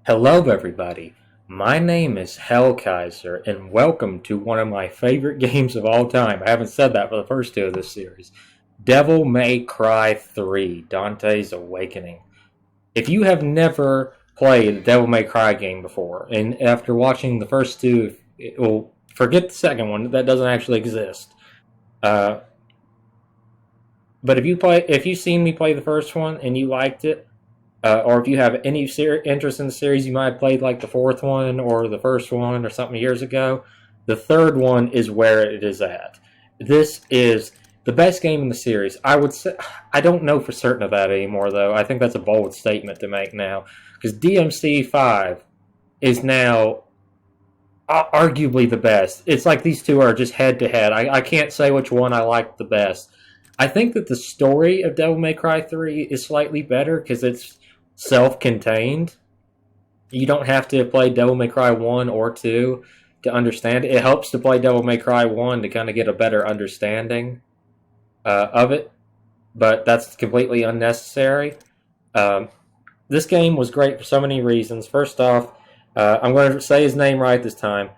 Hello, everybody. My name is Hellkaiser, and welcome to one of my favorite games of all time. I haven't said that for the first two of this series. Devil May Cry 3, Dante's Awakening. If you have never played a Devil May Cry game before, and after watching the first two, well, forget the second one, that doesn't actually exist. Uh, but if you've seen me play the first one and you liked it, or if you have any interest in the series, you might have played like the fourth one or the first one or something years ago. The third one is where it is at. This is the best game in the series. I would say I don't know for certain of that anymore, though. I think that's a bold statement to make now because DMC5 is now arguably the best. It's like these two are just head to head. I can't say which one I like the best. I think that the story of Devil May Cry 3 is slightly better because it's self-contained. You don't have to play Devil May Cry 1 or 2 to understand it. It helps to play Devil May Cry 1 to kind of get a better understanding of it, but that's completely unnecessary. Um, this game was great for so many reasons. First off, I'm going to say his name right this time.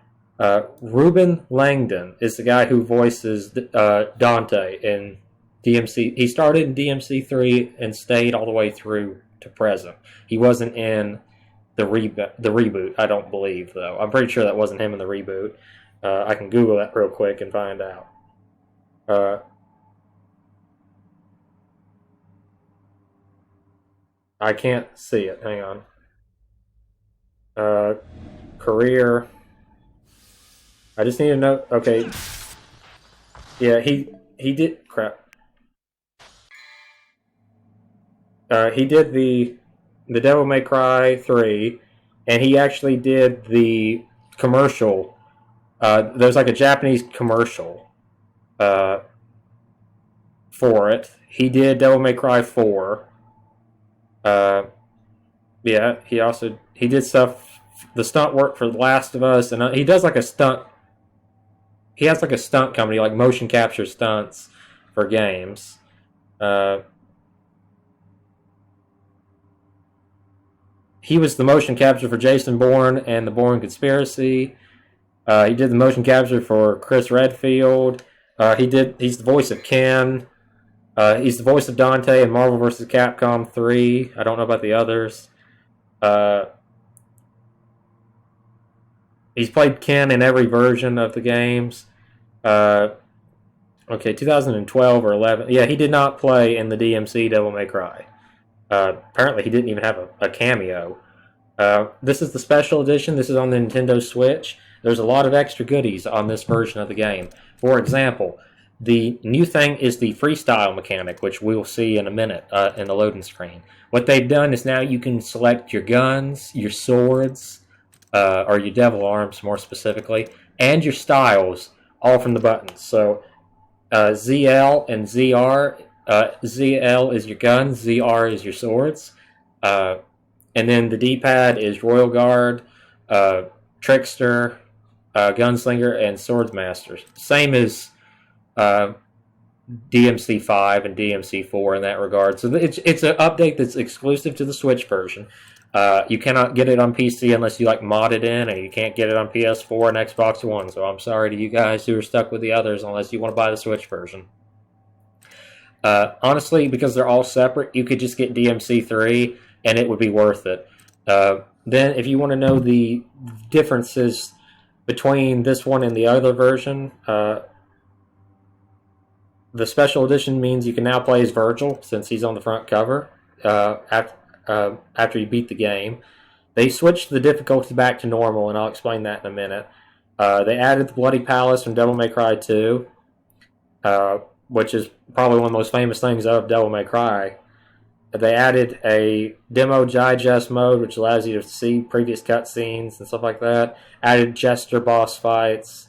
Ruben Langdon is the guy who voices Dante in DMC. He started in DMC3 and stayed all the way through to present. He wasn't in the reboot, I don't believe, though. I'm pretty sure that wasn't him in the reboot. I can Google that real quick and find out. Uh, I can't see it. Hang on. Uh, Career. I just need to know. Okay. Yeah, he did. Crap. He did the Devil May Cry 3, and he actually did the commercial. There's like a Japanese commercial uh, for it. He did Devil May Cry 4. Uh, yeah, he did stuff, the stunt work for The Last of Us, and he does like a stunt. He has like a stunt company, like motion capture stunts for games. Uh, he was the motion capture for Jason Bourne and the Bourne Conspiracy. He did the motion capture for Chris Redfield. He's the voice of Ken. He's the voice of Dante in Marvel vs. Capcom 3. I don't know about the others. Uh, he's played Ken in every version of the games. Uh, okay, 2012 or 11. Yeah, he did not play in the DMC Devil May Cry. Apparently, he didn't even have a cameo. This is the special edition. This is on the Nintendo Switch. There's a lot of extra goodies on this version of the game. For example, the new thing is the freestyle mechanic, which we'll see in a minute in the loading screen. What they've done is now you can select your guns, your swords, or your devil arms more specifically, and your styles all from the buttons. So ZL and ZR. ZL is your guns, ZR is your swords. And then the D-pad is Royal Guard, Trickster, Gunslinger, and Swordsmaster. Same as DMC5 and DMC4 in that regard. So it's an update that's exclusive to the Switch version. You cannot get it on PC unless you like mod it in, and you can't get it on PS4 and Xbox One. So I'm sorry to you guys who are stuck with the others unless you want to buy the Switch version. Honestly, because they're all separate, you could just get DMC3 and it would be worth it. Then, if you want to know the differences between this one and the other version, the special edition means you can now play as Virgil since he's on the front cover after you beat the game. They switched the difficulty back to normal, and I'll explain that in a minute. They added the Bloody Palace from Devil May Cry 2. Which is probably one of the most famous things of Devil May Cry. They added a demo digest mode, which allows you to see previous cutscenes and stuff like that. Added Jester boss fights.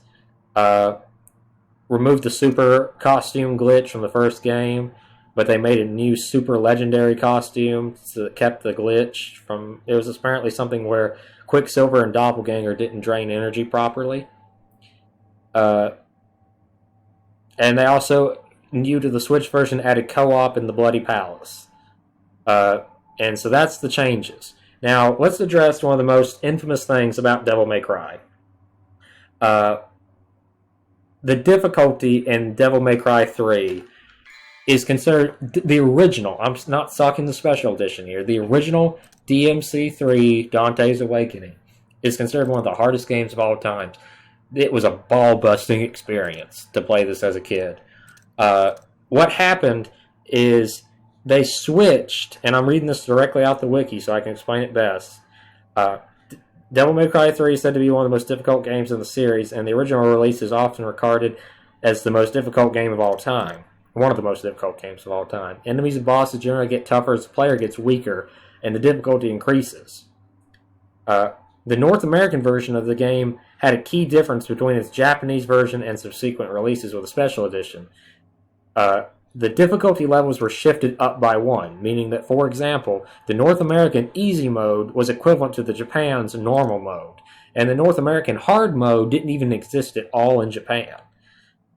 Removed the super costume glitch from the first game, but they made a new super legendary costume that kept the glitch from. It was apparently something where Quicksilver and Doppelganger didn't drain energy properly. And they also, new to the Switch version, added co-op in the Bloody Palace. And so that's the changes. Now, let's address one of the most infamous things about Devil May Cry. Uh, the difficulty in Devil May Cry 3 is considered the original. I'm not talking the special edition here. The original DMC3 Dante's Awakening is considered one of the hardest games of all time. It was a ball-busting experience to play this as a kid. What happened is they switched, and I'm reading this directly out the wiki so I can explain it best. Devil May Cry 3 is said to be one of the most difficult games in the series, and the original release is often regarded as the most difficult game of all time. One of the most difficult games of all time. Enemies and bosses generally get tougher as the player gets weaker, and the difficulty increases. The North American version of the game had a key difference between its Japanese version and subsequent releases with a special edition. The difficulty levels were shifted up by 1, meaning that, for example, the North American easy mode was equivalent to the Japan's normal mode, and the North American hard mode didn't even exist at all in Japan.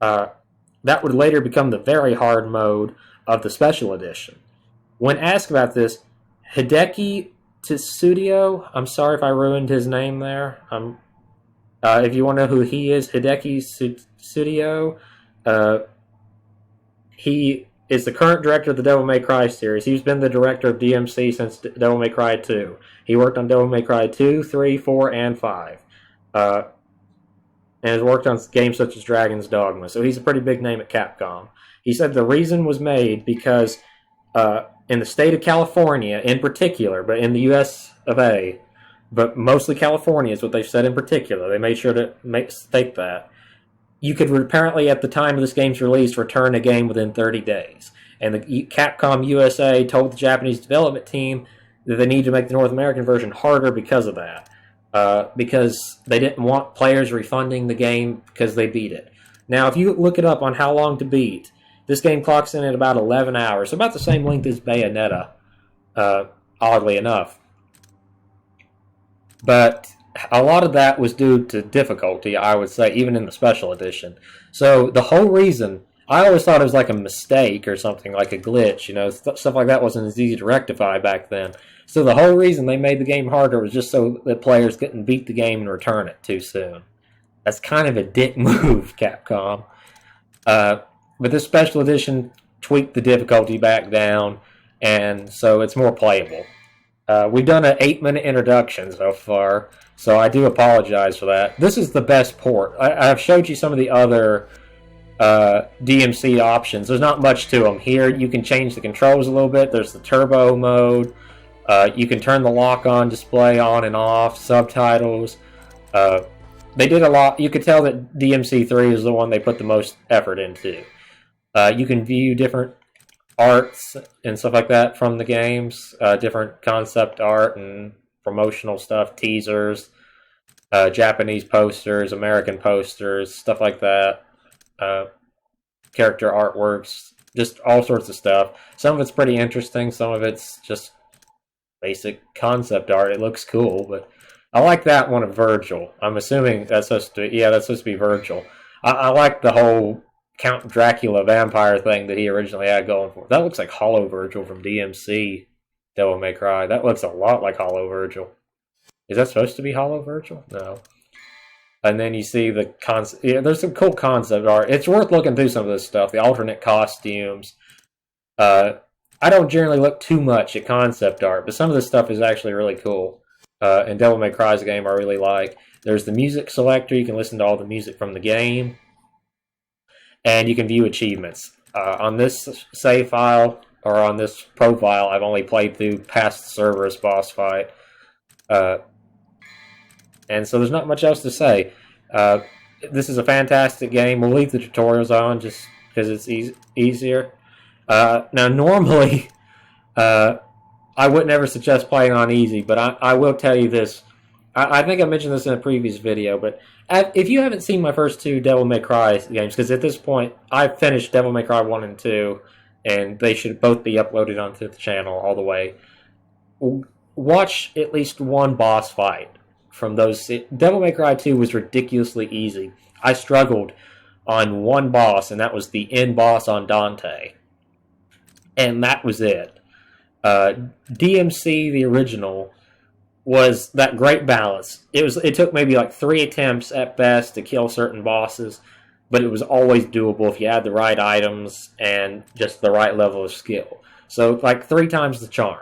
That would later become the very hard mode of the special edition. When asked about this, Hideki Tsudio, I'm sorry if I ruined his name there. If you want to know who he is, Hideki Tsudio, he is the current director of the Devil May Cry series. He's been the director of DMC since Devil May Cry 2. He worked on Devil May Cry 2, 3, 4, and 5. And has worked on games such as Dragon's Dogma. So he's a pretty big name at Capcom. He said the reason was made because in the state of California in particular, but in the US of A, but mostly California is what they've said in particular. They made sure to state that. You could apparently, at the time of this game's release, return a game within 30 days. And the Capcom USA told the Japanese development team that they need to make the North American version harder because of that. Because they didn't want players refunding the game because they beat it. Now, if you look it up on how long to beat, this game clocks in at about 11 hours, so about the same length as Bayonetta, oddly enough. But a lot of that was due to difficulty, I would say, even in the special edition. So the whole reason, I always thought it was like a mistake or something, like a glitch, stuff like that wasn't as easy to rectify back then. So the whole reason they made the game harder was just so that players couldn't beat the game and return it too soon. That's kind of a dick move, Capcom. But this special edition tweaked the difficulty back down, and so it's more playable. We've done an 8-minute introduction so far, so I do apologize for that. This is the best port. I've showed you some of the other DMC options. There's not much to them. Here you can change the controls a little bit. There's the turbo mode. You can turn the lock-on display on and off, subtitles. They did a lot. You could tell that DMC3 is the one they put the most effort into. You can view different arts and stuff like that from the games, different concept art and promotional stuff, teasers, Japanese posters, American posters, stuff like that, character artworks, just all sorts of stuff. Some of it's pretty interesting, some of it's just basic concept art. It looks cool, but I like that one of Virgil. I'm assuming that's supposed to be Virgil. I like the whole Count Dracula vampire thing that he originally had going for. That looks like Hollow Virgil from DMC Devil May Cry. That looks a lot like Hollow Virgil. Is that supposed to be Hollow Virgil? No. And then you see the concept. Yeah, there's some cool concept art. It's worth looking through some of this stuff. The alternate costumes. I don't generally look too much at concept art, but some of this stuff is actually really cool. And Devil May Cry is a game I really like. There's the music selector. You can listen to all the music from the game. And you can view achievements. On this save file, or on this profile, I've only played through past Cerberus boss fight. And so there's not much else to say. This is a fantastic game. We'll leave the tutorials on just because it's easier. Now, normally, I would never suggest playing on easy, but I will tell you this. I think I mentioned this in a previous video, but if you haven't seen my first two Devil May Cry games, because at this point, I've finished Devil May Cry 1 and 2, and they should both be uploaded onto the channel all the way, watch at least one boss fight from those. Devil May Cry 2 was ridiculously easy. I struggled on one boss, and that was the end boss on Dante. And that was it. DMC, the original, was that great balance. It took maybe like 3 attempts at best to kill certain bosses, but it was always doable if you had the right items and just the right level of skill. So like 3 times the charm.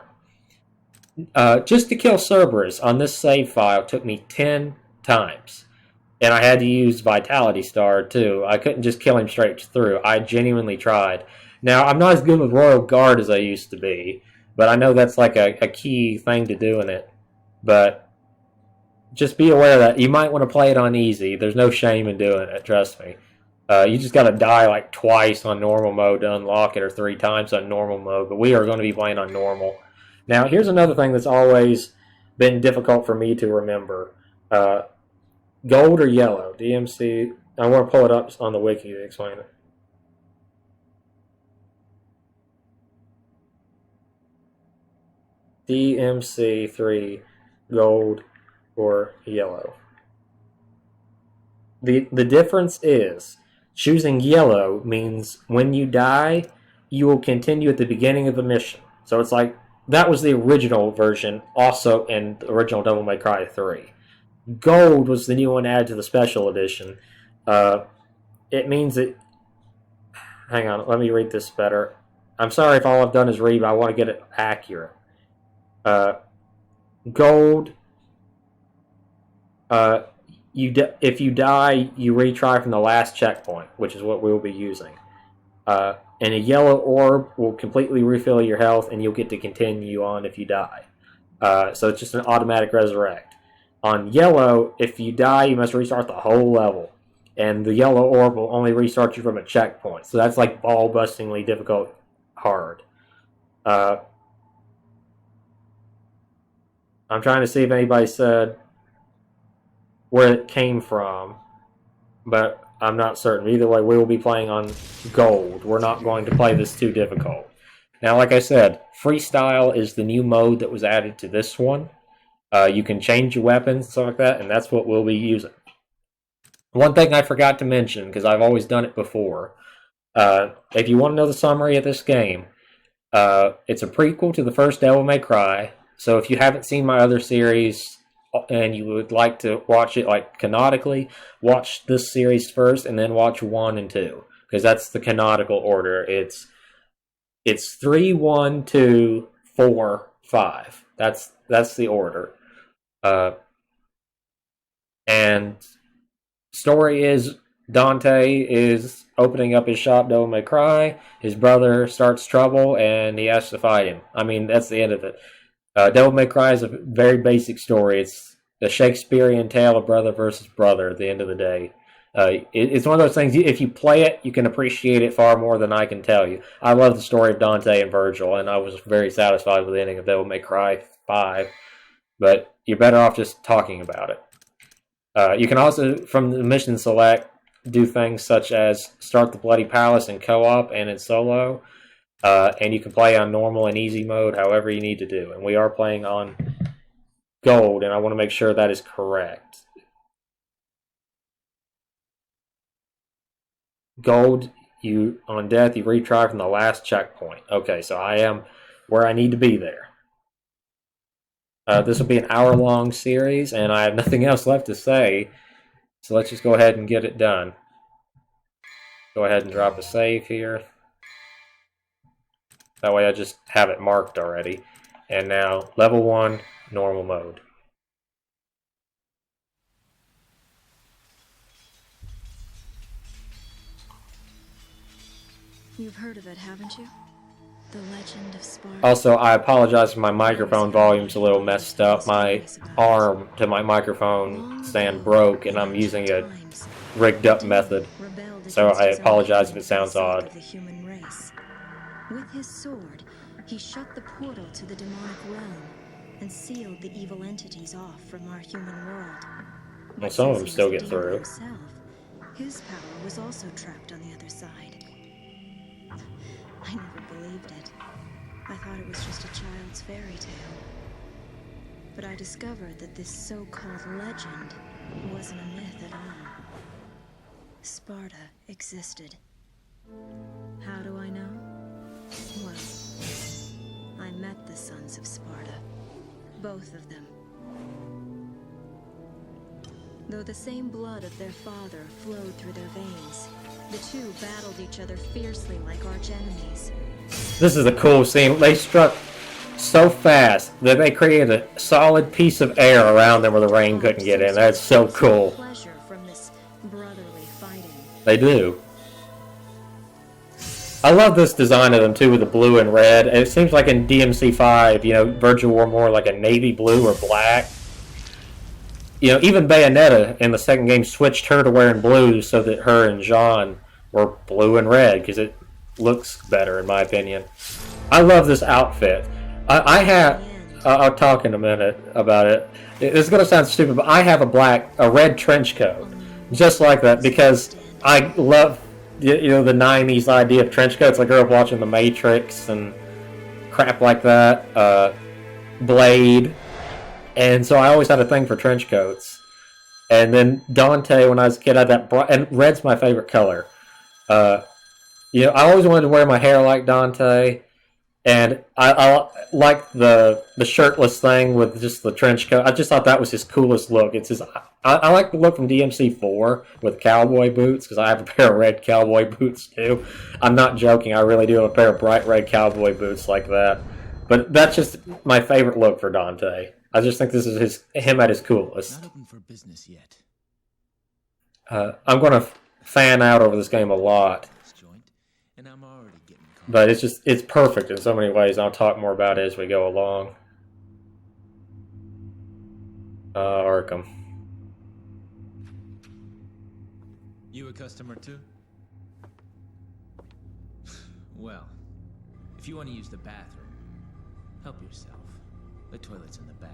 Just to kill Cerberus on this save file took me 10 times. And I had to use Vitality Star too. I couldn't just kill him straight through. I genuinely tried. Now, I'm not as good with Royal Guard as I used to be, but I know that's like a key thing to do in it. But just be aware that you might want to play it on easy. There's no shame in doing it, trust me. You just got to die like twice on normal mode to unlock it, or 3 times on normal mode, but we are going to be playing on normal. Now, here's another thing that's always been difficult for me to remember. Gold or yellow? DMC. I want to pull it up on the wiki to explain it. DMC3, gold or yellow. The difference is choosing yellow means when you die, you will continue at the beginning of the mission. So it's like that was the original version, also in the original Devil May Cry 3. Gold was the new one added to the special edition. It means that. Hang on, let me read this better. I'm sorry if all I've done is read, but I want to get it accurate. Gold. If you die, you retry from the last checkpoint, which is what we'll be using. And a yellow orb will completely refill your health, and you'll get to continue on if you die. So it's just an automatic resurrect. On yellow, if you die, you must restart the whole level. And the yellow orb will only restart you from a checkpoint. So that's like ball-bustingly difficult hard. I'm trying to see if anybody said where it came from, but I'm not certain. Either way, we will be playing on gold. We're not going to play this too difficult. Now, like I said, freestyle is the new mode that was added to this one. You can change your weapons, stuff like that, and that's what we'll be using. One thing I forgot to mention, because I've always done it before, if you want to know the summary of this game, it's a prequel to the first Devil May Cry. So if you haven't seen my other series and you would like to watch it like canonically, watch this series first and then watch 1 and 2, because that's the canonical order. It's 3, 1, 2, 4, 5. That's the order. And story is Dante is opening up his shop, Devil May Cry. His brother starts trouble, and he has to fight him. I mean, that's the end of it. Devil May Cry is a very basic story. It's a Shakespearean tale of brother versus brother at the end of the day. It's one of those things, if you play it, you can appreciate it far more than I can tell you. I love the story of Dante and Virgil, and I was very satisfied with the ending of Devil May Cry 5. But you're better off just talking about it. You can also, from the mission select, do things such as start the Bloody Palace in co-op and in solo. And you can play on normal and easy mode, however you need to do. And we are playing on gold, and I want to make sure that is correct. Gold, on death, you retry from the last checkpoint. Okay, so I am where I need to be there. This will be an hour-long series, and I have nothing else left to say. So let's just go ahead and get it done. Go ahead and drop a save here. That way I just have it marked already. And now, level 1, normal mode. You've heard of it, haven't you? The legend of Sparta. Also, I apologize if my microphone volume's a little messed up. My arm to my microphone stand broke, and I'm using a rigged up method. So I apologize if it sounds odd. With his sword, he shut the portal to the demonic realm and sealed the evil entities off from our human world. Well, some of them still get through. Himself, his power was also trapped on the other side. I never believed it. I thought it was just a child's fairy tale. But I discovered that this so-called legend wasn't a myth at all. Sparta existed. How do I know? Well, I met the sons of Sparta. Both of them. Though the same blood of their father flowed through their veins, the two battled each other fiercely like arch-enemies. This is a cool scene. They struck so fast that they created a solid piece of air around them where the rain couldn't get in. That's so cool. Pleasure from this brotherly fighting. They do. I love this design of them too, with the blue and red. And it seems like in DMC5, you know, Virgil wore more like a navy blue or black. You know, even Bayonetta in the second game switched her to wearing blue so that her and Jean were blue and red because it looks better, in my opinion. I love this outfit. I have. I'll talk in a minute about it. It's going to sound stupid, but I have a red trench coat, just like that, because I love, you know, the '90s idea of trench coats. I grew up watching The Matrix and crap like that, Blade, and so I always had a thing for trench coats. And then Dante, when I was a kid, had that and red's my favorite color. You know, I always wanted to wear my hair like Dante. And I like the shirtless thing with just the trench coat. I just thought that was his coolest look. It's his. I like the look from DMC4 with cowboy boots because I have a pair of red cowboy boots too. I'm not joking. I really do have a pair of bright red cowboy boots like that. But that's just my favorite look for Dante. I just think this is him at his coolest. Not open for business yet. I'm going to fan out over this game a lot. And I'm already getting caught. But it's perfect in so many ways. I'll talk more about it as we go along. Arkham. You a customer too? Well, if you want to use the bathroom, help yourself. The toilet's in the back.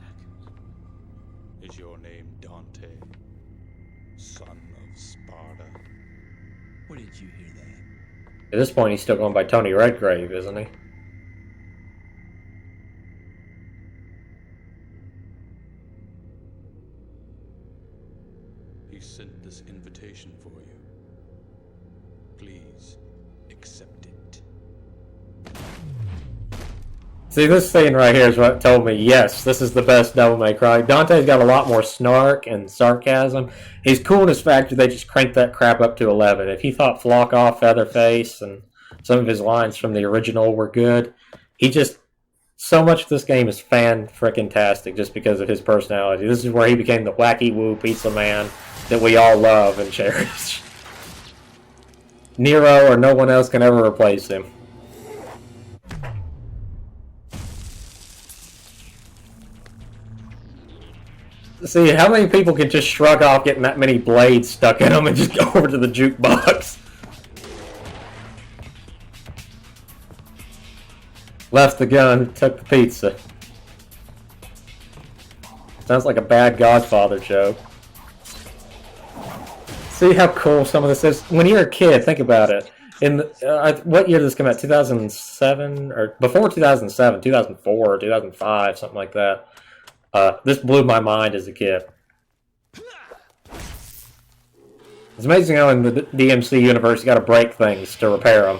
Is your name Dante, son of Sparta? Where did you hear that? At this point, he's still going by Tony Redgrave, isn't he? He sent this invitation for you. Please, accept it. See, this scene right here is what told me, yes, this is the best Devil May Cry. Dante's got a lot more snark and sarcasm. His coolness factor, they just cranked that crap up to 11. If he thought Flock Off, Featherface, and some of his lines from the original were good, he just... So much of this game is fan-frickin-tastic just because of his personality. This is where he became the wacky-woo pizza man that we all love and cherish. Nero or no one else can ever replace him. See, how many people can just shrug off getting that many blades stuck in them and just go over to the jukebox? Left the gun, took the pizza. Sounds like a bad Godfather joke. See how cool some of this is? When you're a kid, think about it. In the, what year did this come out? 2007? Or before 2007, 2004, 2005, something like that. This blew my mind as a kid. It's amazing how in the DMC universe you gotta break things to repair them.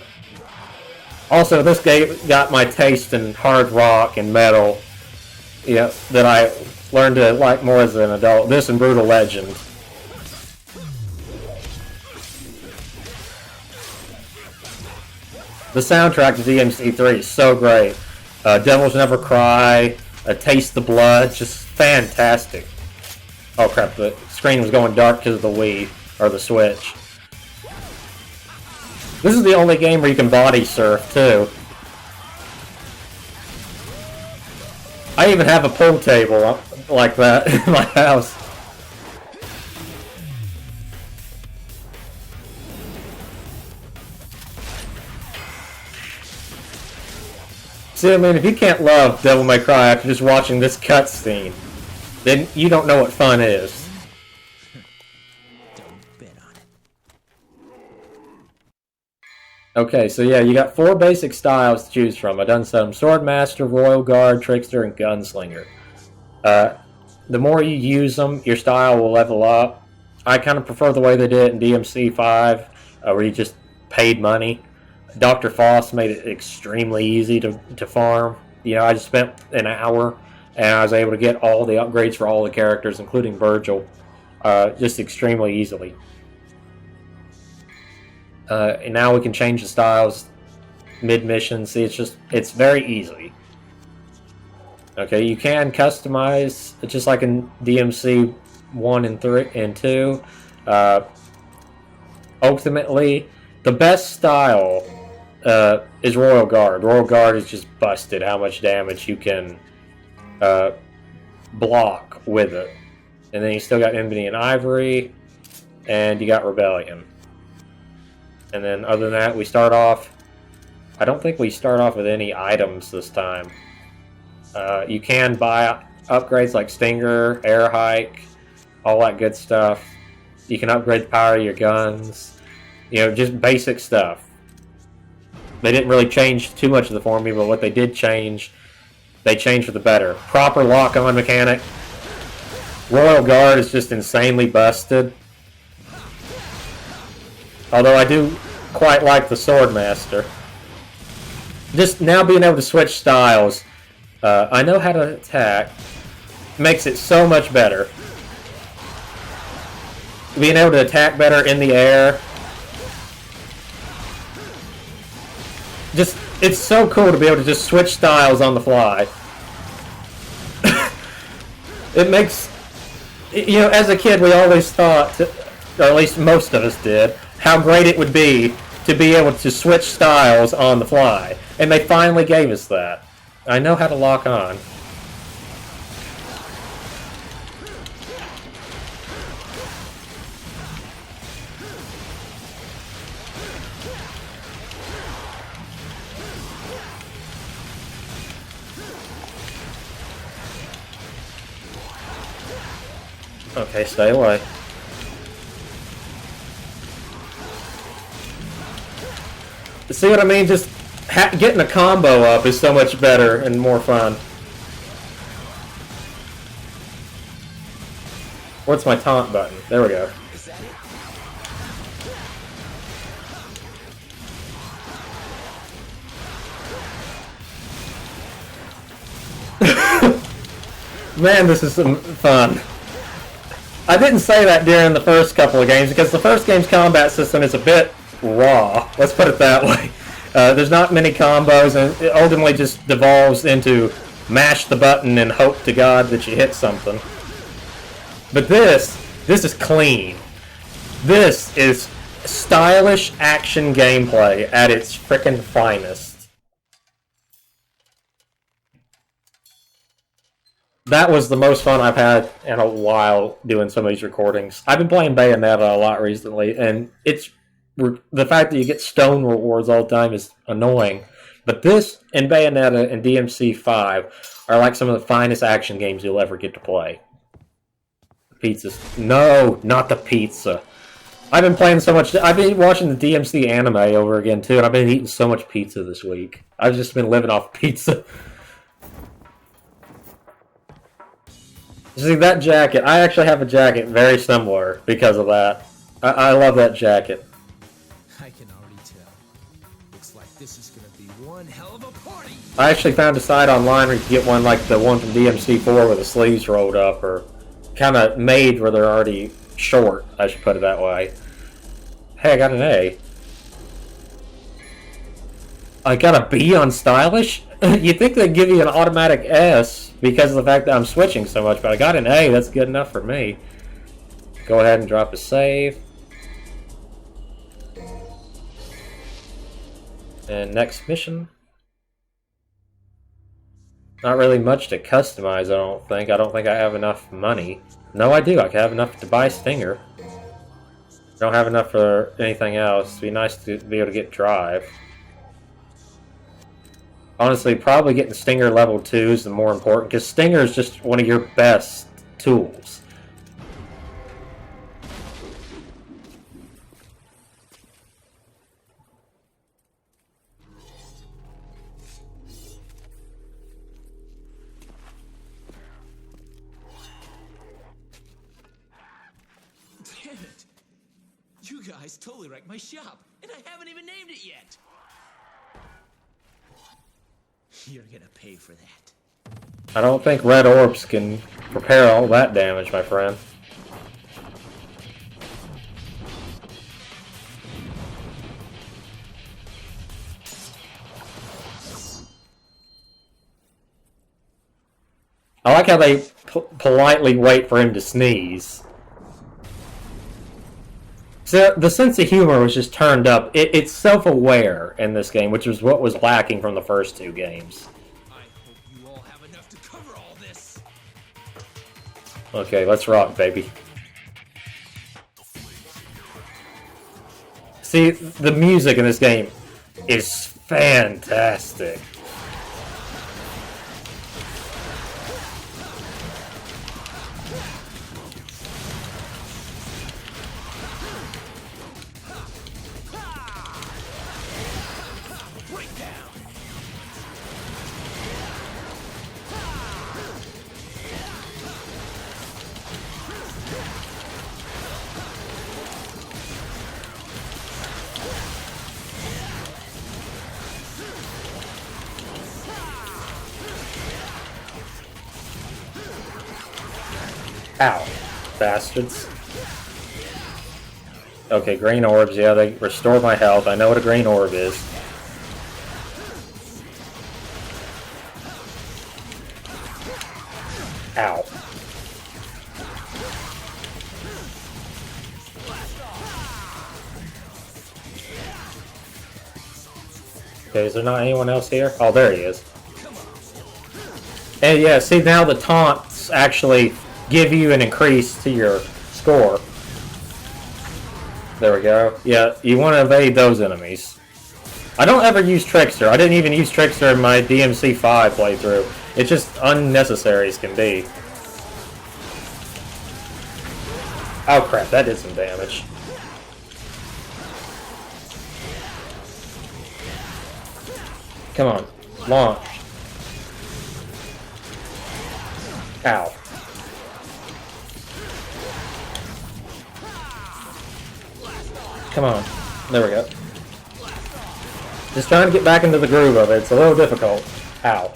Also, this game got my taste in hard rock and metal, you know, that I learned to like more as an adult. This and Brutal Legend. The soundtrack to DMC3 is so great. Devils Never Cry, Taste the Blood, just fantastic. Oh crap, the screen was going dark because of the Wii, or the Switch. This is the only game where you can body surf, too. I even have a pool table like that in my house. See, I mean, if you can't love Devil May Cry after just watching this cutscene, then you don't know what fun is. Okay, so yeah, you got 4 basic styles to choose from. I done some Swordmaster, Royal Guard, Trickster, and Gunslinger. The more you use them, your style will level up. I kind of prefer the way they did it in DMC5, where you just paid money. Dr. Foss made it extremely easy to farm. You know, I just spent an hour, and I was able to get all the upgrades for all the characters, including Virgil. just extremely easily. And now we can change the styles mid-mission. See, it's very easy. Okay, you can customize, just like in DMC 1 and 3 and 2. Ultimately, the best style is Royal Guard. Royal Guard is just busted how much damage you can block with it. And then you still got Ebony and Ivory, and you got Rebellion. And then other than that, we start off... I don't think we start off with any items this time. You can buy upgrades like Stinger, Air Hike, all that good stuff. You can upgrade the power of your guns. You know, just basic stuff. They didn't really change too much of the formula, but what they did change, they changed for the better. Proper lock-on mechanic. Royal Guard is just insanely busted. Although I do quite like the Swordmaster. Just now being able to switch styles, I know how to attack, makes it so much better. Being able to attack better in the air. Just, it's so cool to be able to just switch styles on the fly. It makes, you know, as a kid we always thought, or at least most of us did, how great it would be to be able to switch styles on the fly. And they finally gave us that. I know how to lock on. Okay, stay away. See what I mean? Just getting a combo up is so much better and more fun. What's my taunt button? There we go. Man, this is some fun. I didn't say that during the first couple of games because the first game's combat system is a bit raw. Let's put it that way. There's not many combos, and it ultimately just devolves into mash the button and hope to God that you hit something. But this is clean. This is stylish action gameplay at its frickin' finest. That was the most fun I've had in a while doing some of these recordings. I've been playing Bayonetta a lot recently, and it's the fact that you get stone rewards all the time is annoying. But this and Bayonetta and DMC 5 are like some of the finest action games you'll ever get to play. Pizzas. No, not the pizza. I've been playing so much. I've been watching the DMC anime over again too, and I've been eating so much pizza this week. I've just been living off pizza. See, that jacket, I actually have a jacket very similar because of that. I love that jacket. I can already tell. Looks like this is gonna be one hell of a party. I actually found a site online where you can get one like the one from DMC4 where the sleeves rolled up, or kind of made where they're already short, I should put it that way. Hey, I got an A. I got a B on stylish? You'd think they'd give you an automatic S because of the fact that I'm switching so much, but I got an A, that's good enough for me. Go ahead and drop a save. And next mission. Not really much to customize, I don't think. I don't think I have enough money. No, I do. I have enough to buy Stinger. Don't have enough for anything else. It'd be nice to be able to get Drive. Honestly, probably getting Stinger level 2 is the more important, because Stinger is just one of your best tools. Damn it! You guys totally wrecked my shop, and I haven't even named it yet! You're gonna pay for that. I don't think red orbs can prepare all that damage, my friend. I like how they politely wait for him to sneeze. So the sense of humor was just turned up. It's self-aware in this game, which is what was lacking from the first two games. I hope you all have enough to cover all this. Okay, let's rock, baby. See, the music in this game is fantastic. Ow, bastards. Okay, green orbs, yeah, they restore my health. I know what a green orb is. Ow. Okay, is there not anyone else here? Oh, there he is. And yeah, see, now the taunts actually give you an increase to your score. There we go. Yeah, you want to evade those enemies. I don't ever use Trickster. I didn't even use Trickster in my DMC5 playthrough. It's just unnecessary as can be. Oh crap, that did some damage. Come on, launch. Ow. Come on. There we go. Just trying to get back into the groove of it. It's a little difficult. Ow.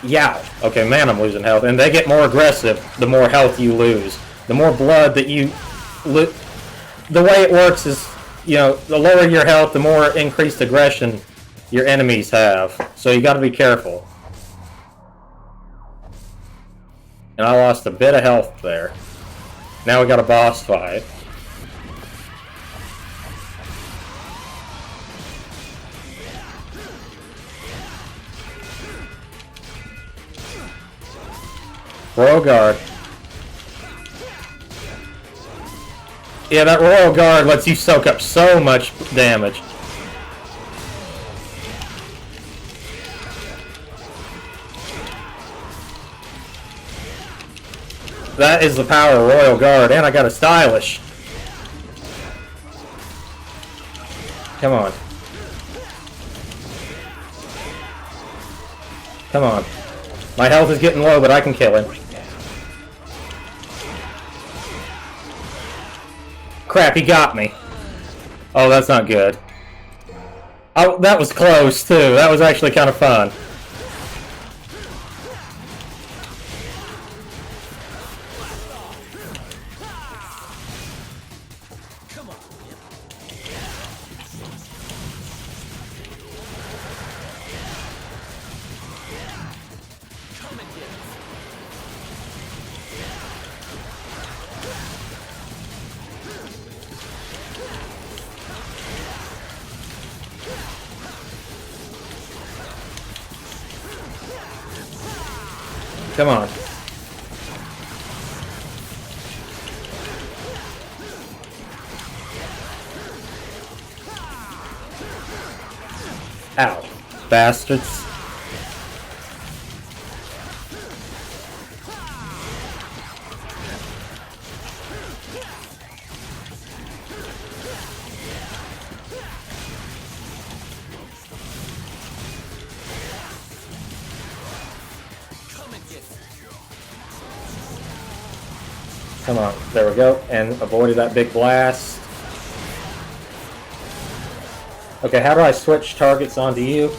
Yow. Okay, man, I'm losing health. And they get more aggressive the more health you lose. The more blood that you... The way it works is, you know, the lower your health, the more increased aggression your enemies have. So you gotta be careful. And I lost a bit of health there. Now we got a boss fight. Royal Guard. Yeah, that Royal Guard lets you soak up so much damage. That is the power of Royal Guard, and I got a stylish. Come on. Come on. My health is getting low, but I can kill him. Crap, he got me. Oh, that's not good. Oh, that was close, too. That was actually kind of fun. Come on. Ow. Bastards. Come on, there we go, and avoided that big blast. Okay, how do I switch targets onto you?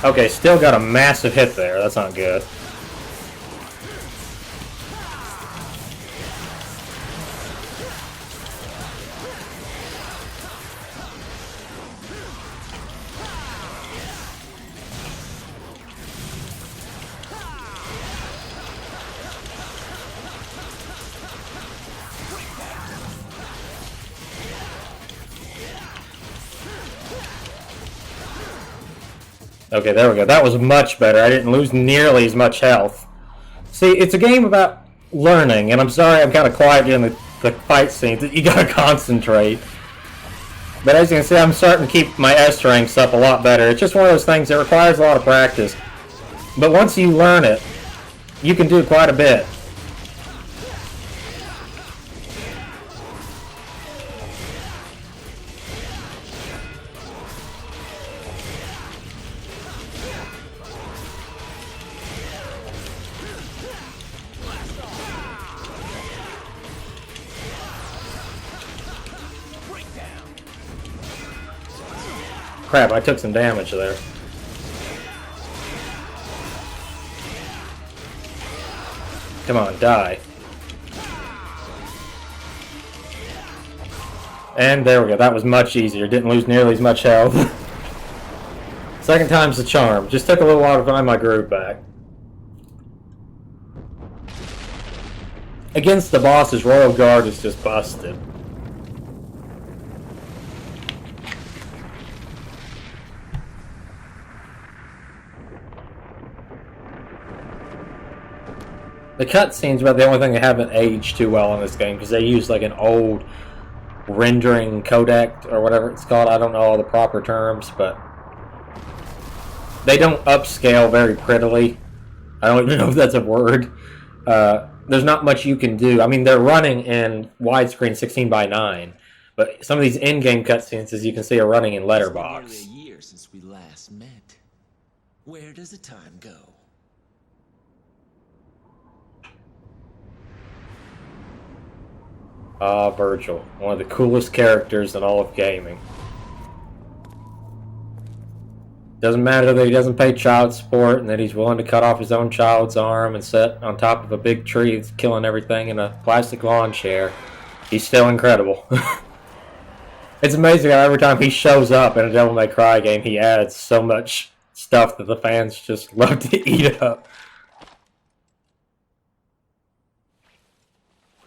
Okay, still got a massive hit there, that's not good. Okay, there we go. That was much better. I didn't lose nearly as much health. See, it's a game about learning, and I'm sorry I'm kind of quiet during the fight scenes. You gotta concentrate. But as you can see, I'm starting to keep my S ranks up a lot better. It's just one of those things that requires a lot of practice. But once you learn it, you can do quite a bit. Crap, I took some damage there. Come on, die. And there we go. That was much easier. Didn't lose nearly as much health. Second time's the charm. Just took a little while to find my groove back. Against the bosses, Royal Guard is just busted. The cutscenes are about the only thing that haven't aged too well in this game, because they use like an old rendering codec or whatever it's called. I don't know all the proper terms, but they don't upscale very prettily. I don't even know if that's a word. There's not much you can do. I mean, they're running in widescreen 16:9, but some of these in-game cutscenes, as you can see, are running in letterbox. It's been nearly a year since we last met. Where does the time go? Ah, Virgil, one of the coolest characters in all of gaming. Doesn't matter that he doesn't pay child support and that he's willing to cut off his own child's arm and sit on top of a big tree that's killing everything in a plastic lawn chair. He's still incredible. It's amazing how every time he shows up in a Devil May Cry game, he adds so much stuff that the fans just love to eat up.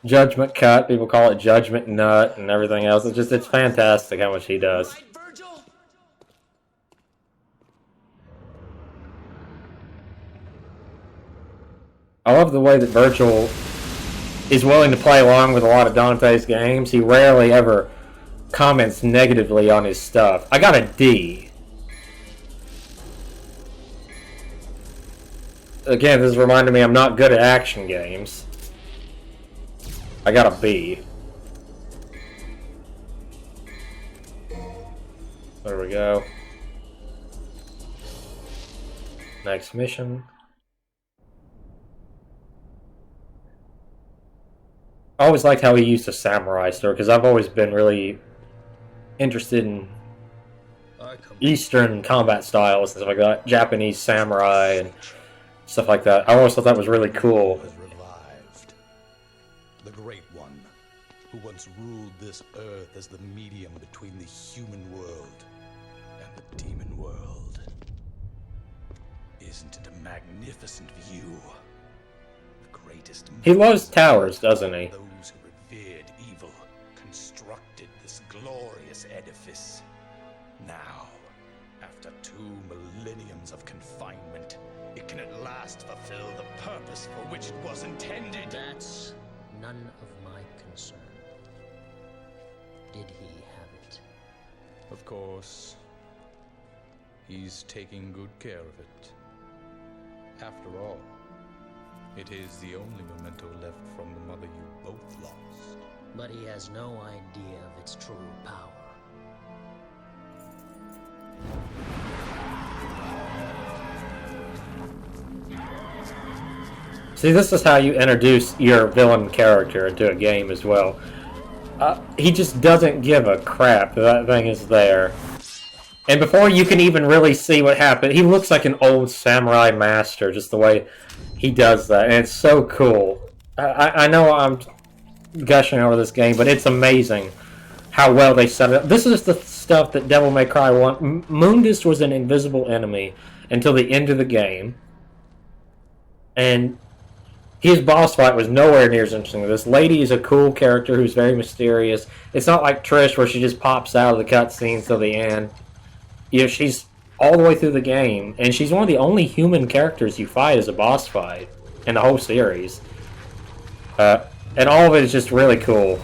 Judgment Cut, people call it Judgment Nut and everything else. It's fantastic how much he does. Right, Virgil? I love the way that Virgil is willing to play along with a lot of Dante's games. He rarely ever comments negatively on his stuff. I got a D. Again, this is reminding me I'm not good at action games. I got a B. There we go. Next mission. I always liked how he used a samurai sword, because I've always been really interested in Eastern combat styles and stuff like that. Japanese samurai and stuff like that. I always thought that was really cool. The Great One, who once ruled this earth as the medium between the human world and the demon world. Isn't it a magnificent view? The greatest... He loves towers, doesn't he? Those who revered evil constructed this glorious edifice. Now, after 2 millenniums of confinement, it can at last fulfill the purpose for which it was intended. That's none of my concern. Did he have it? Of course, he's taking good care of it. After all, it is the only memento left from the mother you both lost. But he has no idea of its true power. See, this is how you introduce your villain character into a game as well. He just doesn't give a crap that thing is there. And before you can even really see what happened, he looks like an old samurai master, just the way he does that. And it's so cool. I know I'm gushing over this game, but it's amazing how well they set it up. This is the stuff that Devil May Cry 1... Mundus was an invisible enemy until the end of the game. And his boss fight was nowhere near as interesting as this. Lady is a cool character who's very mysterious. It's not like Trish where she just pops out of the cutscenes till the end. You know, she's all the way through the game, and she's one of the only human characters you fight as a boss fight in the whole series. And all of it is just really cool.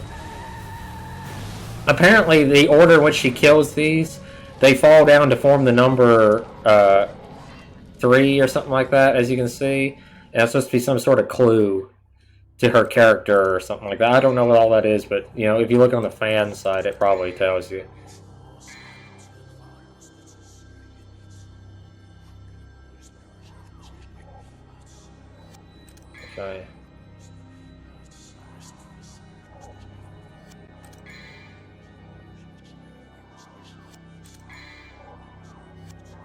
Apparently, the order in which she kills these, they fall down to form the number 3 or something like that, as you can see. And it's supposed to be some sort of clue to her character or something like that. I don't know what all that is, but you know, if you look on the fan side, it probably tells you. Okay.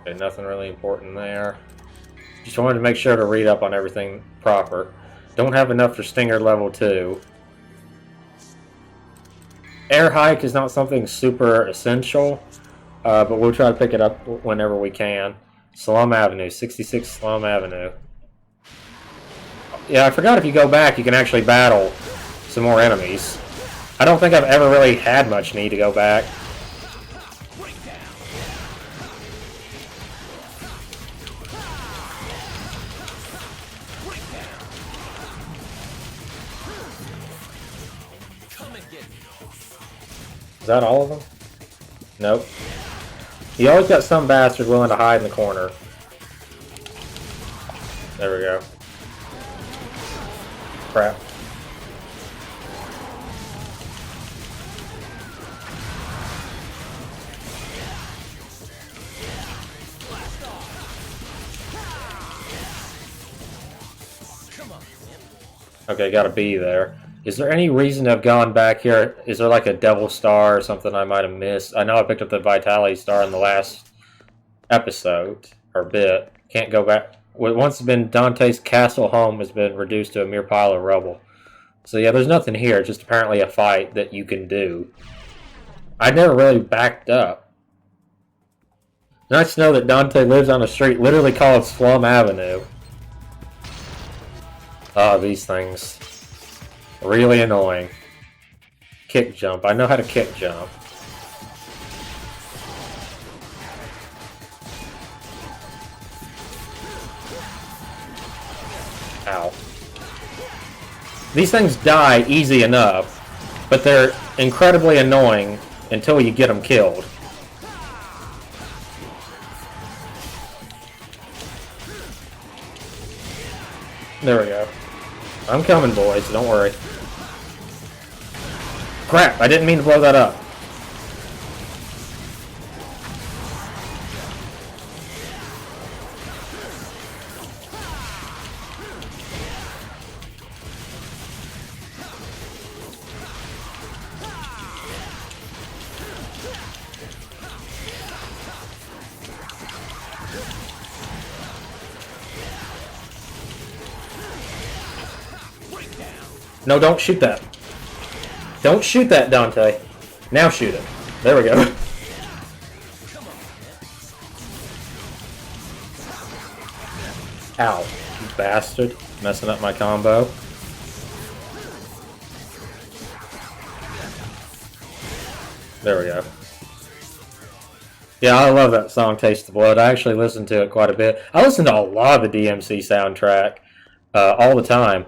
Okay, nothing really important there. Just wanted to make sure to read up on everything proper. Don't have enough for Stinger level 2. Air hike is not something super essential, but we'll try to pick it up whenever we can. Slum Avenue, 66 Slum Avenue. Yeah, I forgot if you go back, you can actually battle some more enemies. I don't think I've ever really had much need to go back. Is that all of them? Nope. You always got some bastard willing to hide in the corner. There we go. Crap. Okay, got a B there. Is there any reason to have gone back here? Is there like a devil star or something I might have missed? I know I picked up the vitality star in the last episode, or bit. Can't go back. What once has been Dante's castle home has been reduced to a mere pile of rubble. So yeah, there's nothing here, just apparently a fight that you can do. I never really backed up. Nice to know that Dante lives on a street literally called Slum Avenue. Oh, these things. Really annoying. Kick jump. I know how to kick jump. Ow. These things die easy enough, but they're incredibly annoying until you get them killed. There we go. I'm coming, boys. Don't worry. Crap, I didn't mean to blow that up. No, don't shoot that. Don't shoot that, Dante. Now shoot it. There we go. Ow, you bastard. Messing up my combo. There we go. Yeah, I love that song, Taste the Blood. I actually listen to it quite a bit. I listen to a lot of the DMC soundtrack all the time.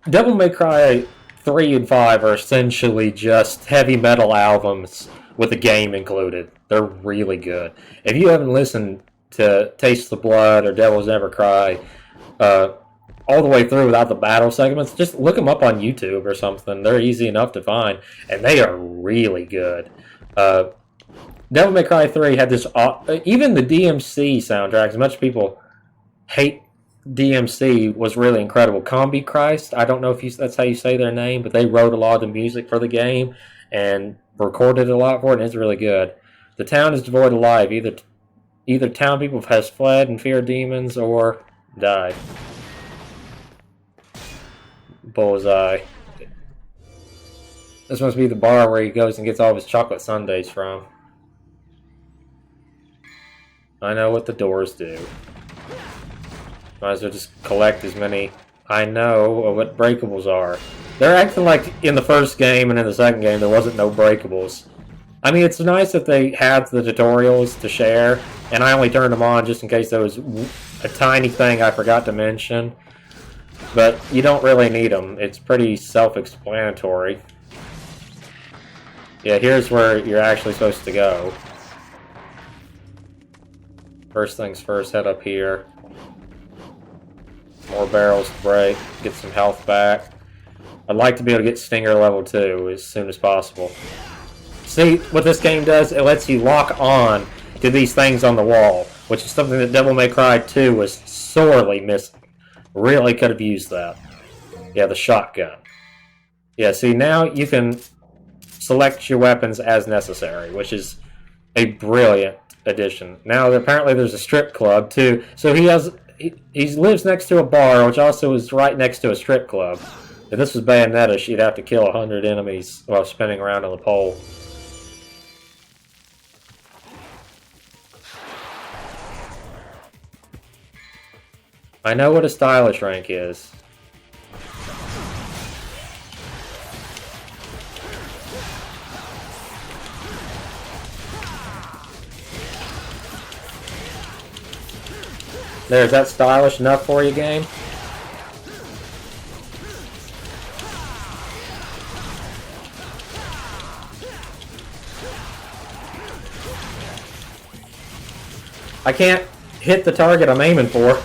Devil May Cry 3 and 5 are essentially just heavy metal albums with a game included. They're really good. If you haven't listened to Taste the Blood or Devil's Never Cry all the way through without the battle segments, just look them up on YouTube or something. They're easy enough to find, and they are really good. Devil May Cry 3 had this... even the DMC soundtrack, as much as people hate DMC, was really incredible. Combi Christ, I don't know if that's how you say their name, but they wrote a lot of the music for the game and recorded a lot for it, and it's really good. The town is devoid of life. Either town people has fled in fear of demons or died. Bullseye. This must be the bar where he goes and gets all of his chocolate sundaes from. I know what the doors do. Might as well just collect as many I know of what breakables are. They're acting like in the first game and in the second game there wasn't no breakables. I mean, it's nice that they have the tutorials to share, and I only turned them on just in case there was a tiny thing I forgot to mention. But you don't really need them. It's pretty self-explanatory. Yeah, here's where you're actually supposed to go. First things first, head up here. More barrels to break, get some health back. I'd like to be able to get Stinger level 2 as soon as possible. See, what this game does, it lets you lock on to these things on the wall, which is something that Devil May Cry 2 was sorely missing. Really could have used that. Yeah, the shotgun. Yeah, see, now you can select your weapons as necessary, which is a brilliant addition. Now, apparently there's a strip club, too. So he lives next to a bar, which also is right next to a strip club. If this was Bayonetta, she'd have to kill 100 enemies while spinning around on the pole. I know what a stylish rank is. Is that stylish enough for you, game? I can't hit the target I'm aiming for.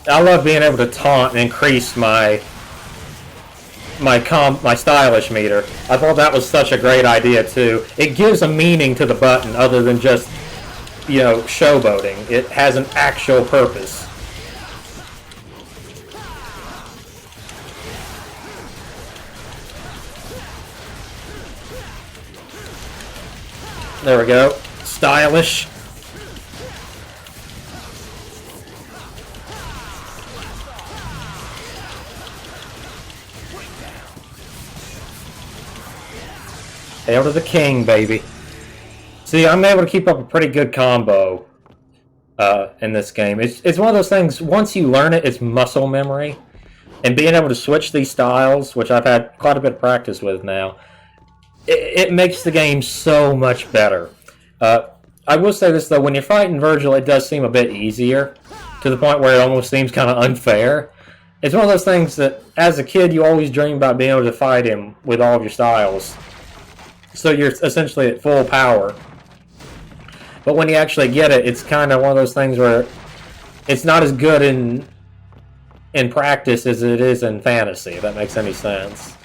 I love being able to taunt and increase my stylish meter. I thought that was such a great idea too. It gives a meaning to the button other than just, you know, showboating. It has an actual purpose. There we go. Stylish. Hail to the king, baby. See, I'm able to keep up a pretty good combo in this game. It's one of those things, once you learn it, it's muscle memory. And being able to switch these styles, which I've had quite a bit of practice with now, it makes the game so much better. I will say this, though, when you're fighting Virgil, it does seem a bit easier, to the point where it almost seems kind of unfair. It's one of those things that, as a kid, you always dream about being able to fight him with all of your styles. So you're essentially at full power. But when you actually get it, it's kind of one of those things where it's not as good in practice as it is in fantasy, if that makes any sense.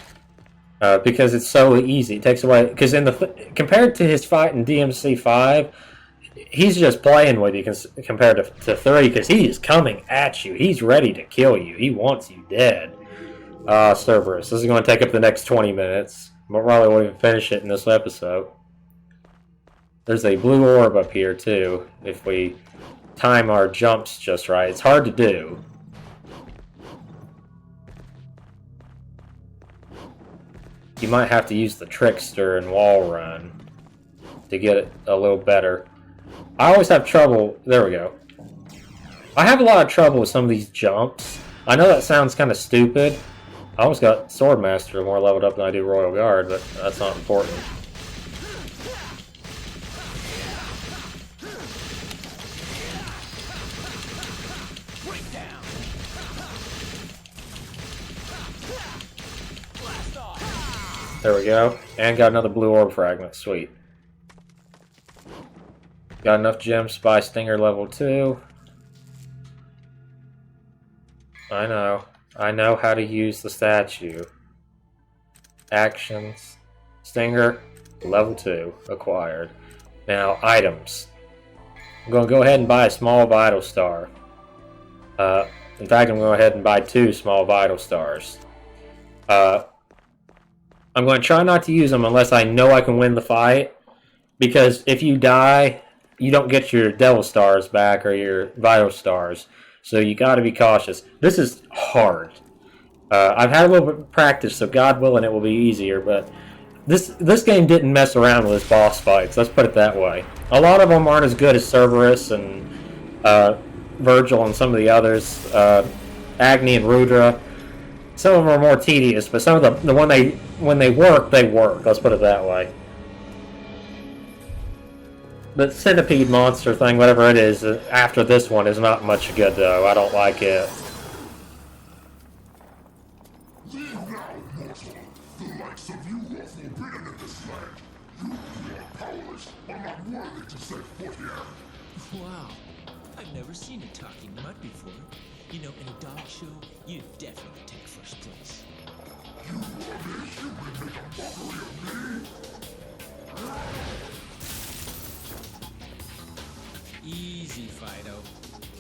Because it's so easy. It takes away... Because compared to his fight in DMC 5, he's just playing with you compared to 3, because he is coming at you. He's ready to kill you. He wants you dead. Cerberus. This is going to take up the next 20 minutes. But probably won't even finish it in this episode. There's a blue orb up here, too, if we time our jumps just right. It's hard to do. You might have to use the Trickster and Wall Run to get it a little better. I always have trouble... There we go. I have a lot of trouble with some of these jumps. I know that sounds kind of stupid. I almost got Swordmaster more leveled up than I do Royal Guard, but that's not important. There we go. And got another blue orb fragment. Sweet. Got enough gems to buy Stinger level 2. I know. I know how to use the statue. Actions. Stinger, level 2, acquired. Now, items. I'm going to go ahead and buy a small Vital Star. In fact, I'm going to go ahead and buy 2 small Vital Stars. I'm going to try not to use them unless I know I can win the fight. Because if you die, you don't get your Devil Stars back or your Vital Stars. So you got to be cautious. This is hard. I've had a little bit of practice, so God willing it will be easier, but this game didn't mess around with its boss fights, let's put it that way. A lot of them aren't as good as Cerberus and Virgil and some of the others, Agni and Rudra. Some of them are more tedious, but some of the when they work, they work. Let's put it that way. The centipede monster thing, whatever it is, after this one is not much good though. I don't like it. Leave now, mortal. The likes of you are forbidden in this land. You are powerless, are not worthy to set foot here. Wow, I've never seen a talking mud before. You know, in a dog show, you'd definitely take first place. You ugly human make a mockery of me? Easy, Fido.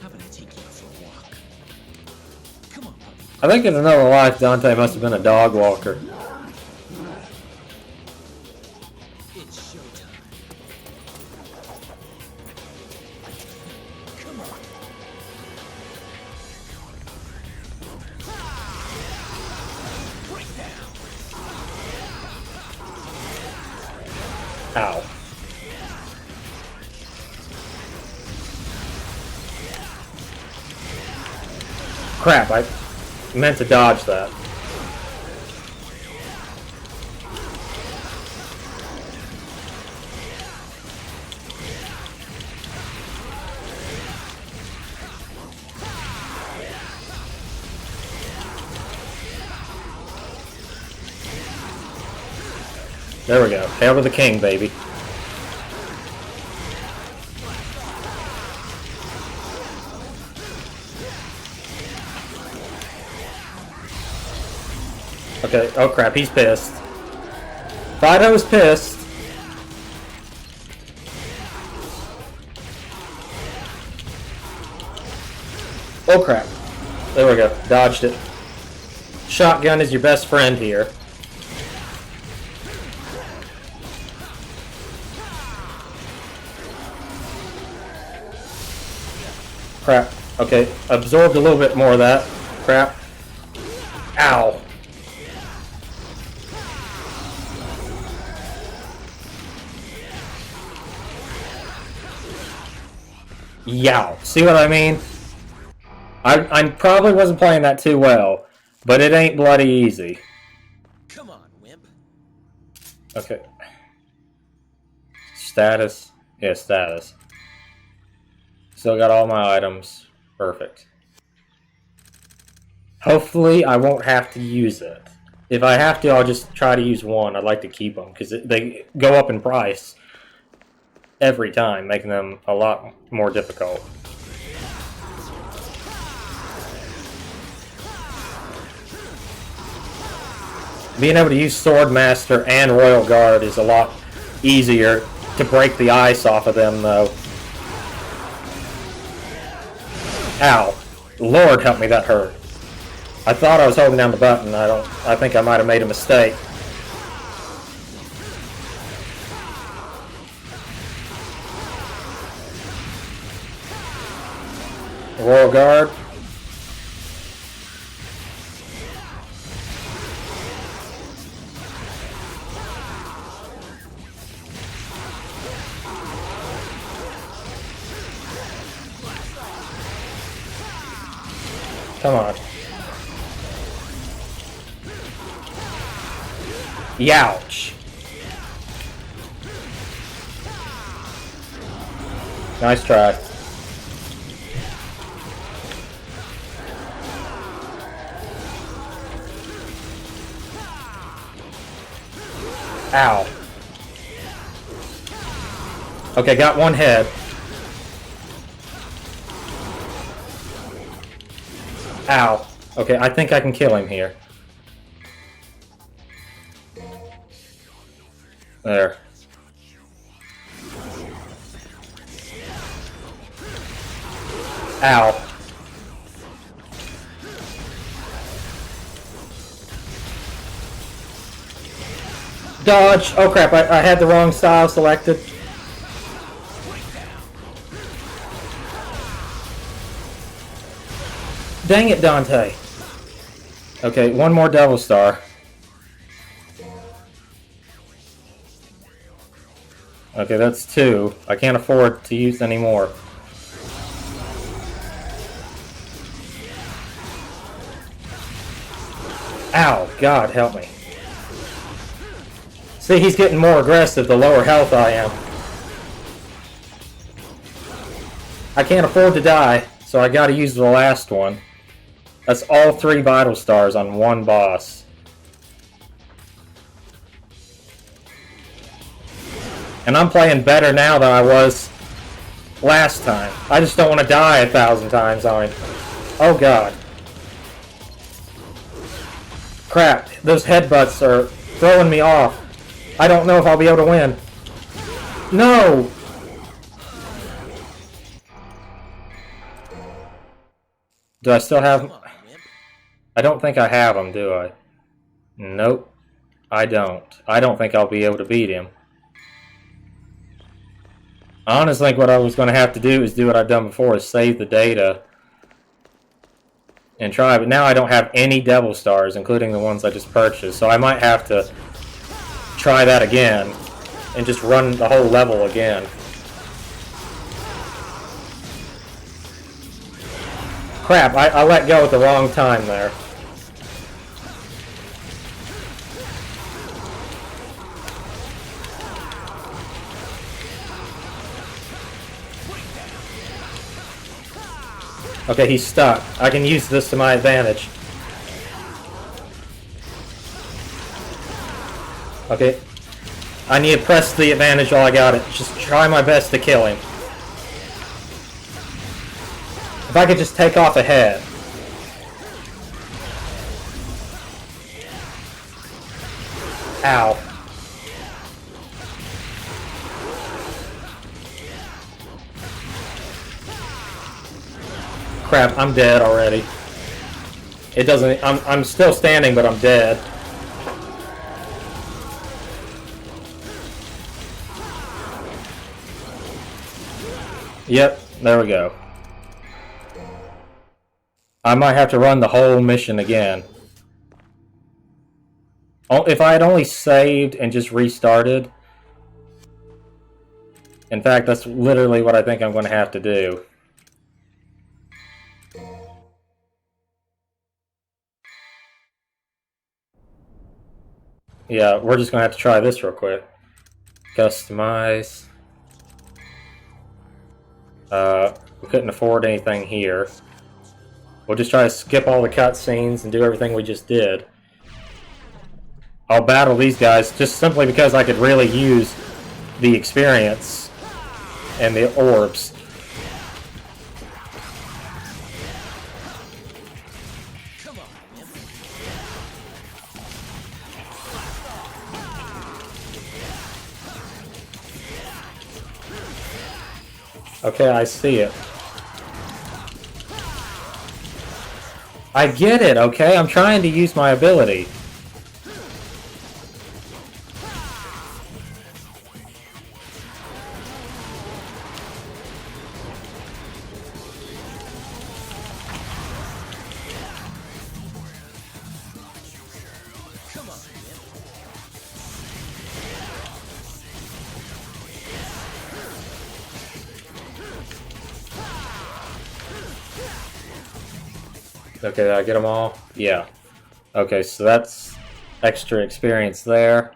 How about I take you out for a walk? Come on, puppy. I think in another life, Dante must have been a dog walker. It's showtime. Come on. Break down. Ow. Crap, I meant to dodge that. There we go. Hail to the king, baby. Okay, oh crap, he's pissed. Fido's pissed. Oh crap. There we go, dodged it. Shotgun is your best friend here. Crap. Okay, absorbed a little bit more of that. Crap. Ow. Yow. See what I mean? I probably wasn't playing that too well, but it ain't bloody easy. Come on, wimp. Okay. Status. Yeah, status. Still got all my items. Perfect. Hopefully I won't have to use it. If I have to, I'll just try to use one. I'd like to keep them, because they go up in price every time, making them a lot more difficult. Being able to use Swordmaster and Royal Guard is a lot easier to break the ice off of them, though. Ow. Lord help me, that hurt. I thought I was holding down the button. I think I might have made a mistake. Royal Guard. Come on. Youch. Nice try. Ow. Okay, got one head. Ow. Okay, I think I can kill him here. There. Ow. Dodge! Oh crap, I had the wrong style selected. Dang it, Dante. Okay, one more Devil Star. Okay, that's two. I can't afford to use any more. Ow, God help me. See, he's getting more aggressive the lower health I am. I can't afford to die, so I gotta use the last one. That's all 3 vital stars on one boss. And I'm playing better now than I was last time. I just don't want to die 1,000 times on him. Oh god. Crap, those headbutts are throwing me off. I don't know if I'll be able to win. No! Do I still have... I don't think I have him, do I? Nope. I don't. I don't think I'll be able to beat him. I honestly think what I was going to have to do is do what I've done before, is save the data and try, but now I don't have any devil stars, including the ones I just purchased, so I might have to try that again and just run the whole level again. Crap, I let go at the wrong time there. Okay, he's stuck. I can use this to my advantage. Okay. I need to press the advantage while I got it. Just try my best to kill him. If I could just take off a head. Ow. Crap, I'm dead already. It doesn't... I'm still standing, but I'm dead. Yep, there we go. I might have to run the whole mission again. If I had only saved and just restarted... In fact, that's literally what I think I'm going to have to do. Yeah, we're just going to have to try this real quick. Customize. We couldn't afford anything here. We'll just try to skip all the cutscenes and do everything we just did. I'll battle these guys just simply because I could really use the experience and the orbs. Okay, I see it. I get it, okay? I'm trying to use my ability. Okay, did I get them all? Yeah. Okay, so that's extra experience there.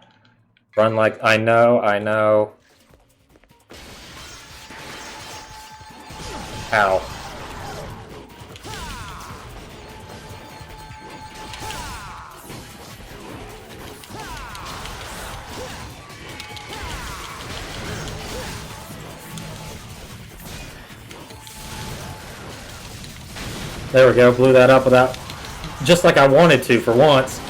Run like I know. Ow. There we go, blew that up without... just like I wanted to for once.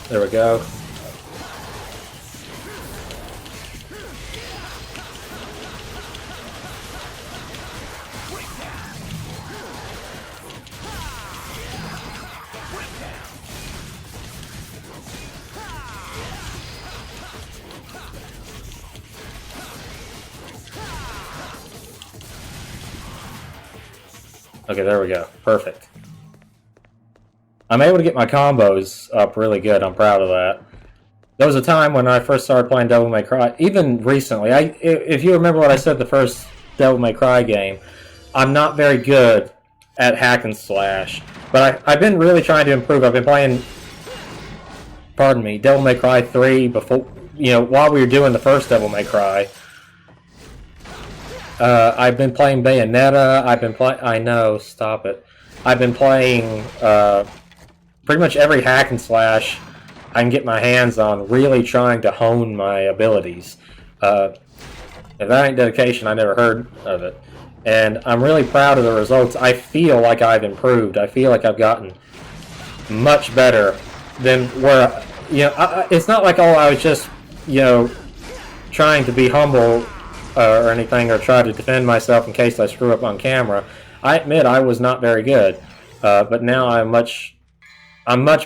There we go. Okay, there we go. Perfect. I'm able to get my combos up really good. I'm proud of that. There was a time when I first started playing Devil May Cry, even recently. If you remember what I said the first Devil May Cry game, I'm not very good at hack and slash. But I've been really trying to improve. I've been playing, pardon me, Devil May Cry 3 before, while we were doing the first Devil May Cry. I've been playing Bayonetta. I know, stop it. I've been playing pretty much every hack and slash I can get my hands on, really trying to hone my abilities. If that ain't dedication, I never heard of it. And I'm really proud of the results. I feel like I've improved. I feel like I've gotten much better than where, it's not like, I was just, trying to be humble or anything, or try to defend myself in case I screw up on camera. I admit I was not very good, but now I'm much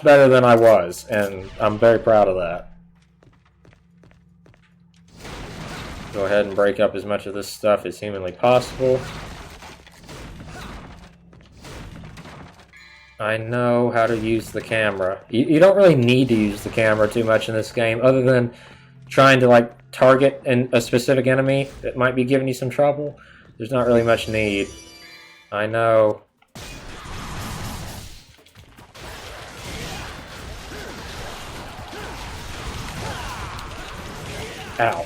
better than I was, and I'm very proud of that. Go ahead and break up as much of this stuff as humanly possible. I know how to use the camera. You don't really need to use the camera too much in this game, other than trying to target a specific enemy that might be giving you some trouble. There's not really much need. I know. Ow.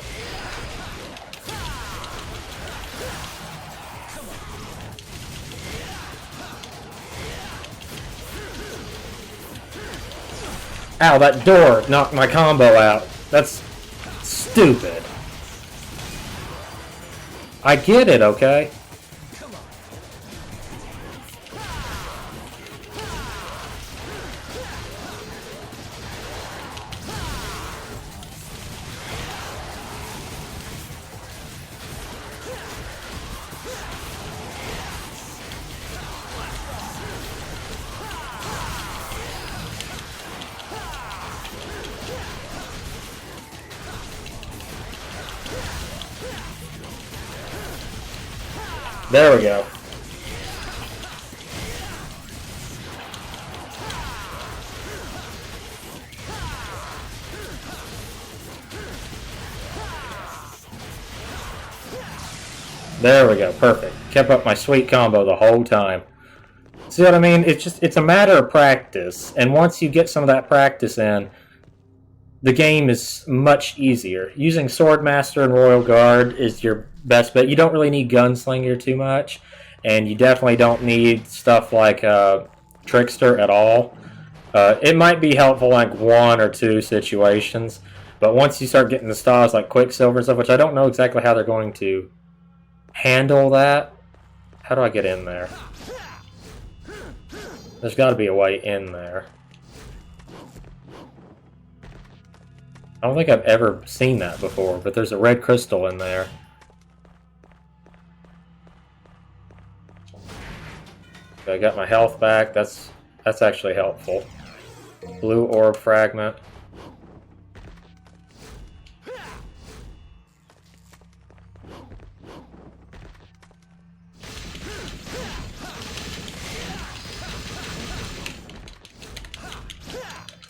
Ow, that door knocked my combo out. That's stupid. I get it, okay? There we go. There we go, perfect. Kept up my sweet combo the whole time. See what I mean? It's a matter of practice, and once you get some of that practice in, the game is much easier. Using Swordmaster and Royal Guard is your best bet. You don't really need Gunslinger too much, and you definitely don't need stuff like Trickster at all. It might be helpful like one or two situations, but once you start getting the styles like Quicksilver and stuff, which I don't know exactly how they're going to handle that. How do I get in there? There's got to be a way in there. I don't think I've ever seen that before, but there's a red crystal in there. Okay, I got my health back. That's actually helpful. Blue orb fragment.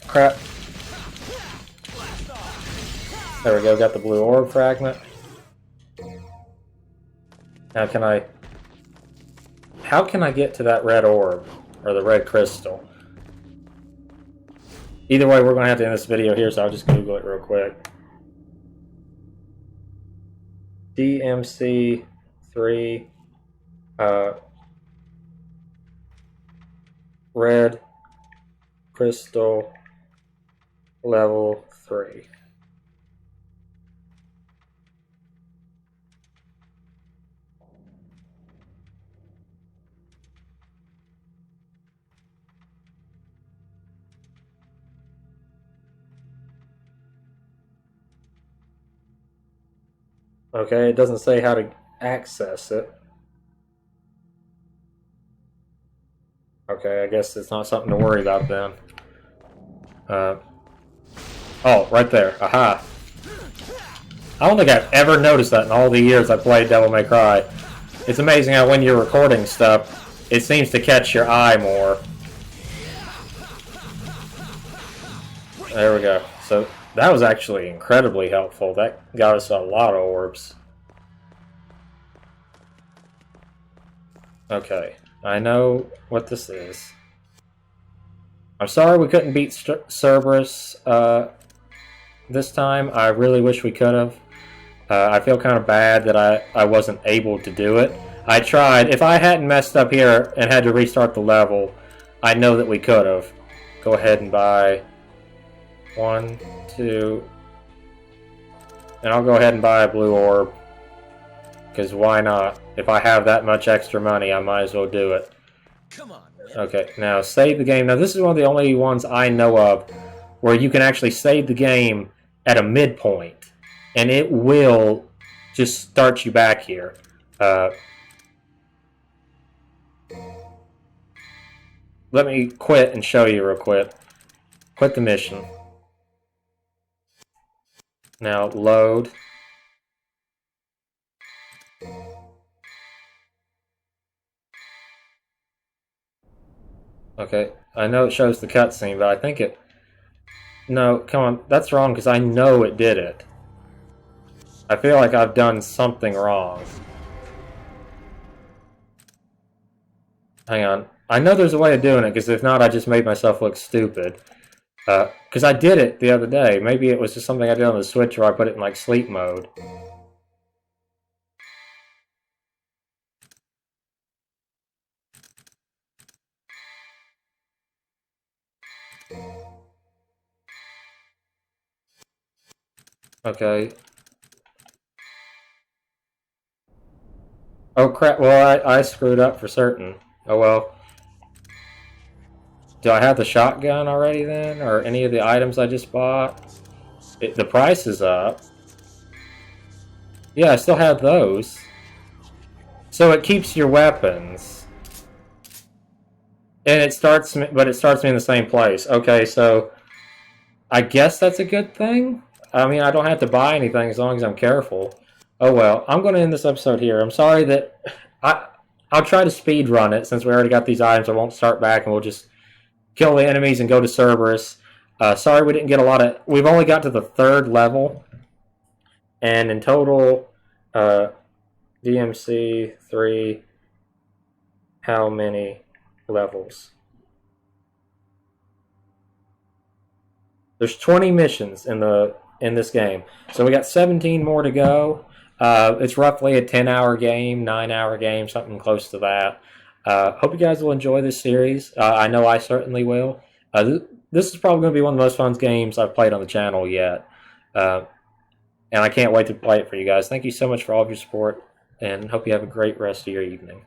Crap. There we go, got the blue orb fragment. Now how can I get to that red orb, or the red crystal? Either way, we're going to have to end this video here, so I'll just Google it real quick. DMC3, red crystal level 3. Okay, it doesn't say how to access it. Okay, I guess it's not something to worry about then. Oh, right there. Aha. I don't think I've ever noticed that in all the years I played Devil May Cry. It's amazing how when you're recording stuff, it seems to catch your eye more. There we go. So that was actually incredibly helpful. That got us a lot of orbs. Okay, I know what this is. I'm sorry we couldn't beat Cerberus this time. I really wish we could have. I feel kind of bad that I wasn't able to do it. I tried. If I hadn't messed up here and had to restart the level, I know that we could have. Go ahead and buy 1, 2, and I'll go ahead and buy a blue orb. Because why not? If I have that much extra money, I might as well do it. Come on, man. Okay, now save the game. Now this is one of the only ones I know of where you can actually save the game at a midpoint. And it will just start you back here. Let me quit and show you real quick. Quit the mission. Now load. Okay, I know it shows the cutscene, but I think it... No, come on, that's wrong because I know it did it. I feel like I've done something wrong. Hang on. I know there's a way of doing it, because if not, I just made myself look stupid. Because I did it the other day. Maybe it was just something I did on the Switch where I put it in, like, sleep mode. Okay. Oh crap, well I screwed up for certain. Oh well. Do I have the shotgun already then? Or any of the items I just bought? The price is up. Yeah, I still have those. So it keeps your weapons. And it starts me, but it starts me in the same place. Okay, so I guess that's a good thing? I mean, I don't have to buy anything as long as I'm careful. Oh well, I'm going to end this episode here. I'm sorry that... I'll try to speed run it since we already got these items. I won't start back and we'll just kill the enemies and go to Cerberus. Sorry we didn't get a lot of... We've only got to the 3rd level. And in total, DMC 3, how many levels? There's 20 missions in this game. So we got 17 more to go. It's roughly a 10-hour game, 9-hour game, something close to that. Hope you guys will enjoy this series. I know I certainly will. This is probably going to be one of the most fun games I've played on the channel yet. And I can't wait to play it for you guys. Thank you so much for all of your support, and hope you have a great rest of your evening.